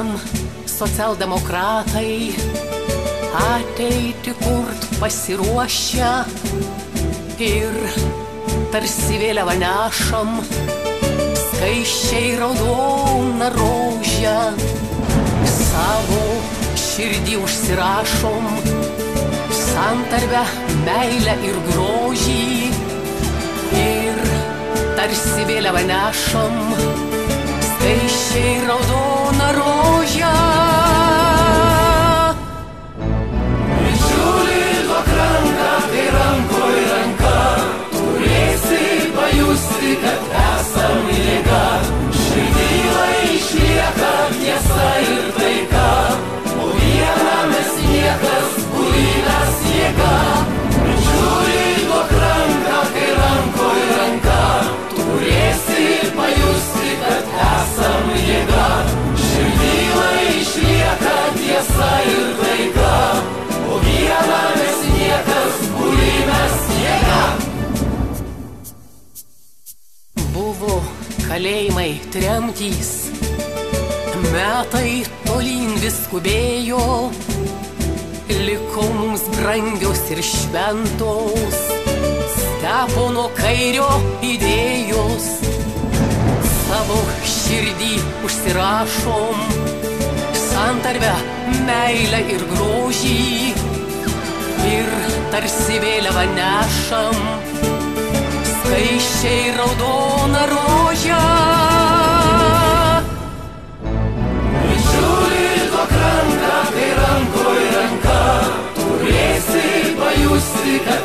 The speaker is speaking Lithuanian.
šiandien socialdemokratai ateitį kurt pasiruošę ir tarsi vėliavą nešam skaisčiai raudoną rožę. Savo širdį užsirašom santarvę, meilę ir grožį ir tarsi vėliavą nešam skaisčiai raudoną rožę. Bičiuli, duok ranką, kai rankoj ranka, turėsi pajusti, kad esam jėga. Širdyje išlieka tiesa ir taika, o viena mes niekas, būrybės jėga. Bičiuli, duok ranką, kai rankoj ranka, turėsi pajusti, kad esam jėga. Širdyje išlieka tiesa ir taika, o viena mes niekas, būrybės jėga. Buvo kalėjimai, tremtys, metai tolyn vis skubėjo, liko mums brangios ir šventos Stepono Kairio idėjos. Savo širdį užsirašom santarvę, meilę ir grožį ir tarsi vėliavą nešam skaisčiai raudoną rožę. Bičiuli, duok ranką, kai rankoj ranka, turėsi pajusti, kad